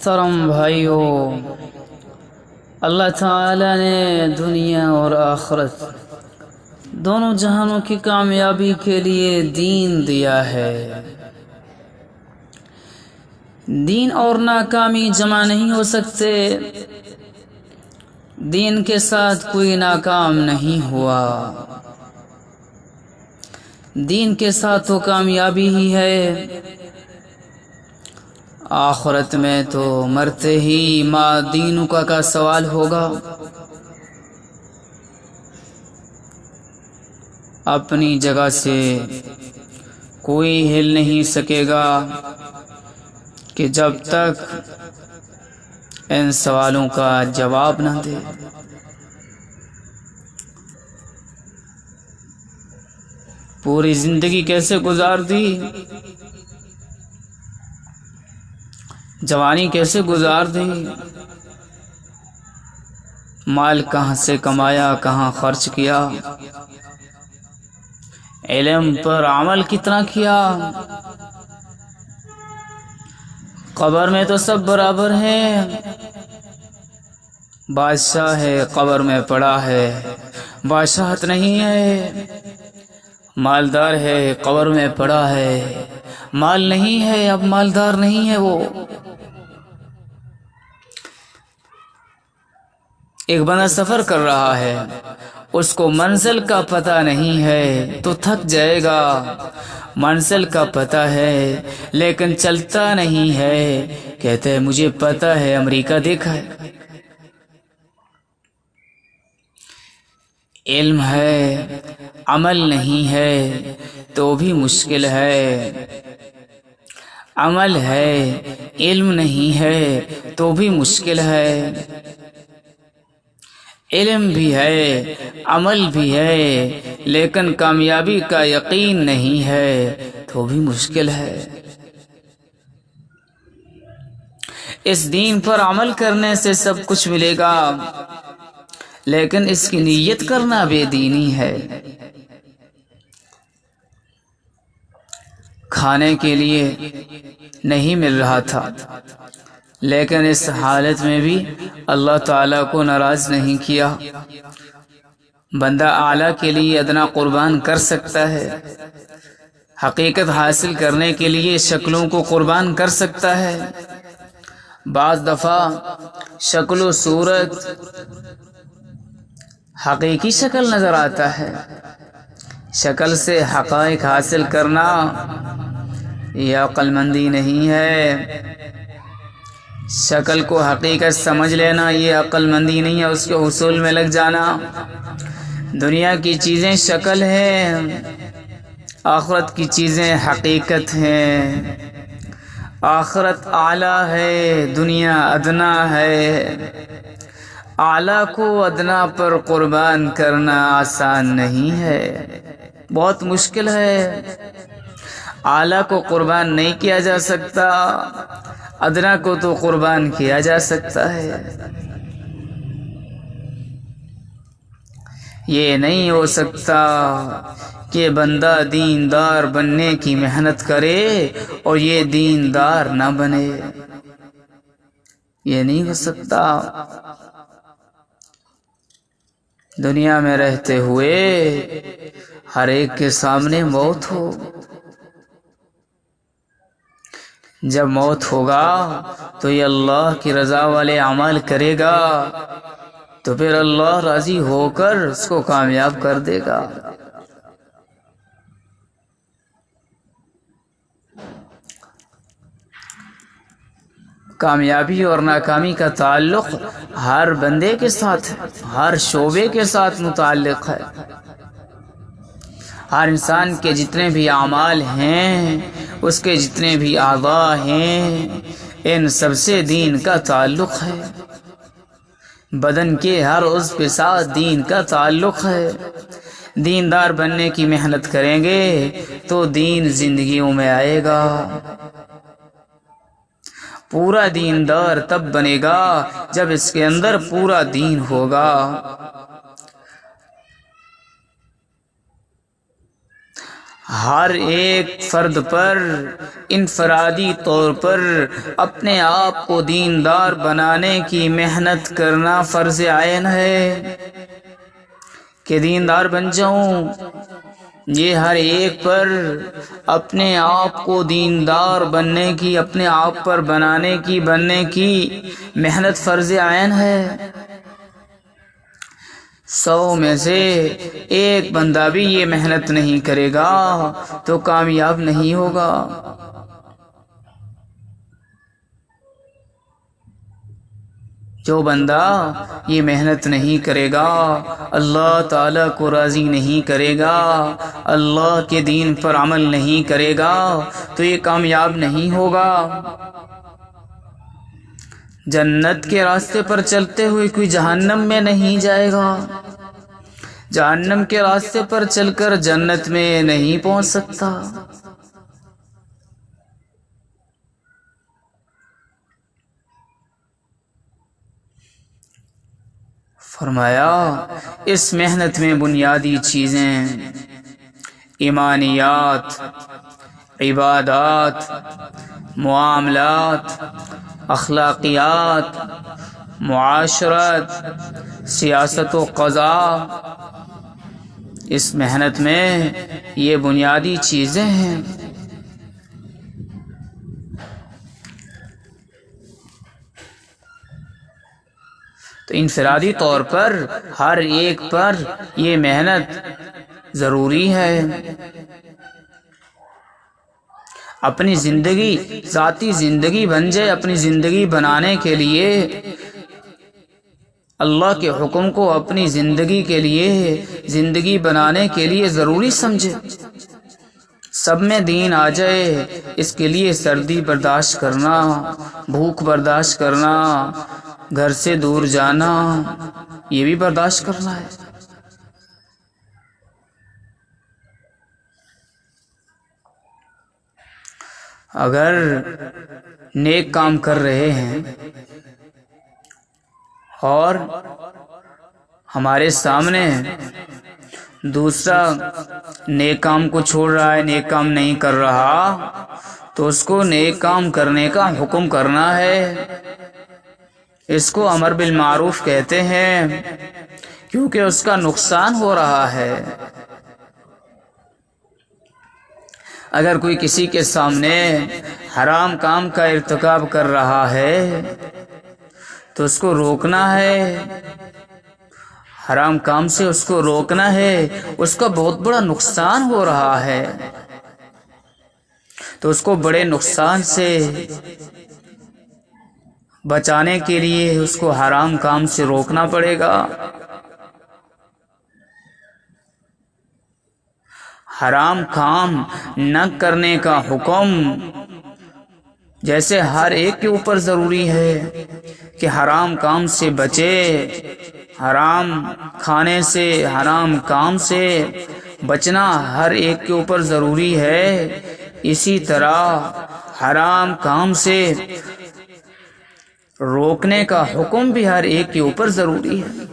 محترم بھائیوں، اللہ تعالیٰ نے دنیا اور آخرت دونوں جہانوں کی کامیابی کے لیے دین دیا ہے۔ دین اور ناکامی جمع نہیں ہو سکتے۔ دین کے ساتھ کوئی ناکام نہیں ہوا، دین کے ساتھ تو کامیابی ہی ہے۔ آخرت میں تو مرتے ہی ما دینک کا سوال ہوگا۔ اپنی جگہ سے کوئی ہل نہیں سکے گا کہ جب تک ان سوالوں کا جواب نہ دے۔ پوری زندگی کیسے گزار دی، جوانی کیسے گزار دی، مال کہاں سے کمایا، کہاں خرچ کیا، علم پر عمل کتنا کیا۔ قبر میں تو سب برابر ہیں۔ بادشاہ ہے قبر میں پڑا ہے، بادشاہت نہیں ہے۔ مالدار ہے قبر میں پڑا ہے، مال نہیں ہے، اب مالدار نہیں ہے۔ وہ ایک بندہ سفر کر رہا ہے، اس کو منزل کا پتہ نہیں ہے تو تھک جائے گا۔ منزل کا پتہ ہے لیکن چلتا نہیں ہے، کہتے ہیں مجھے پتہ ہے امریکہ دیکھا ہے۔ علم ہے عمل نہیں ہے تو بھی مشکل ہے، عمل ہے علم نہیں ہے تو بھی مشکل ہے، علم بھی ہے عمل بھی ہے لیکن کامیابی کا یقین نہیں ہے تو بھی مشکل ہے۔ اس دین پر عمل کرنے سے سب کچھ ملے گا، لیکن اس کی نیت کرنا بے دینی ہے۔ کھانے کے لیے نہیں مل رہا تھا، لیکن اس حالت میں بھی اللہ تعالیٰ کو ناراض نہیں کیا۔ بندہ اعلیٰ کے لیے ادنا قربان کر سکتا ہے، حقیقت حاصل کرنے کے لیے شکلوں کو قربان کر سکتا ہے۔ بعض دفعہ شکل و صورت حقیقی شکل نظر آتا ہے، شکل سے حقائق حاصل کرنا یہ عقل مندی نہیں ہے۔ شکل کو حقیقت سمجھ لینا یہ عقل مندی نہیں ہے، اس کے حصول میں لگ جانا۔ دنیا کی چیزیں شکل ہیں، آخرت کی چیزیں حقیقت ہیں۔ آخرت اعلیٰ ہے، دنیا ادنا ہے۔ اعلیٰ کو ادنا پر قربان کرنا آسان نہیں ہے، بہت مشکل ہے۔ اعلیٰ کو قربان نہیں کیا جا سکتا، ادنا کو تو قربان کیا جا سکتا ہے۔ یہ نہیں ہو سکتا کہ بندہ دیندار بننے کی محنت کرے اور یہ دیندار نہ بنے، یہ نہیں ہو سکتا۔ دنیا میں رہتے ہوئے ہر ایک کے سامنے موت ہو، جب موت ہوگا تو یہ اللہ کی رضا والے اعمال کرے گا تو پھر اللہ راضی ہو کر اس کو کامیاب کر دے گا۔ کامیابی اور ناکامی کا تعلق ہر بندے کے ساتھ ہے، ہر شعبے کے ساتھ متعلق ہے۔ ہر انسان کے جتنے بھی اعمال ہیں، اس کے جتنے بھی اعضاء ہیں، ان سب سے دین کا تعلق ہے۔ بدن کے ہر عضو کے ساتھ دین کا تعلق ہے۔ دیندار بننے کی محنت کریں گے تو دین زندگیوں میں آئے گا۔ پورا دیندار تب بنے گا جب اس کے اندر پورا دین ہوگا۔ ہر ایک فرد پر انفرادی طور پر اپنے آپ کو دیندار بنانے کی محنت کرنا فرض عین ہے کہ دیندار بن جاؤں۔ یہ ہر ایک پر اپنے آپ کو دیندار بننے کی، اپنے آپ پر بننے کی محنت فرض عین ہے۔ 100 میں سے ایک بندہ بھی یہ محنت نہیں کرے گا تو کامیاب نہیں ہوگا۔ جو بندہ یہ محنت نہیں کرے گا، اللہ تعالیٰ کو راضی نہیں کرے گا، اللہ کے دین پر عمل نہیں کرے گا تو یہ کامیاب نہیں ہوگا۔ جنت کے راستے پر چلتے ہوئے کوئی جہنم میں نہیں جائے گا، جہنم کے راستے پر چل کر جنت میں نہیں پہنچ سکتا۔ فرمایا اس محنت میں بنیادی چیزیں ایمانیات، عبادات، معاملات، اخلاقیات، معاشرت، سیاست و قضاء، اس محنت میں یہ بنیادی چیزیں ہیں۔ تو انفرادی طور پر ہر ایک پر یہ محنت ضروری ہے۔ اپنی زندگی، ذاتی زندگی بن جائے، اپنی زندگی بنانے کے لیے اللہ کے حکم کو اپنی زندگی کے لیے، زندگی بنانے کے لیے ضروری سمجھے، سب میں دین آ جائے، اس کے لیے سردی برداشت کرنا، بھوک برداشت کرنا، گھر سے دور جانا، یہ بھی برداشت کرنا ہے۔ اگر نیک کام کر رہے ہیں اور ہمارے سامنے دوسرا نیک کام کو چھوڑ رہا ہے، نیک کام نہیں کر رہا، تو اس کو نیک کام کرنے کا حکم کرنا ہے۔ اس کو امر بالمعروف کہتے ہیں، کیونکہ اس کا نقصان ہو رہا ہے۔ اگر کوئی کسی کے سامنے حرام کام کا ارتکاب کر رہا ہے تو اس کو روکنا ہے، حرام کام سے اس کو روکنا ہے، اس کا بہت بڑا نقصان ہو رہا ہے، تو اس کو بڑے نقصان سے بچانے کے لیے اس کو حرام کام سے روکنا پڑے گا۔ حرام کام نہ کرنے کا حکم جیسے ہر ایک کے اوپر ضروری ہے کہ حرام کام سے بچے، حرام کھانے سے، حرام کام سے بچنا ہر ایک کے اوپر ضروری ہے، اسی طرح حرام کام سے روکنے کا حکم بھی ہر ایک کے اوپر ضروری ہے۔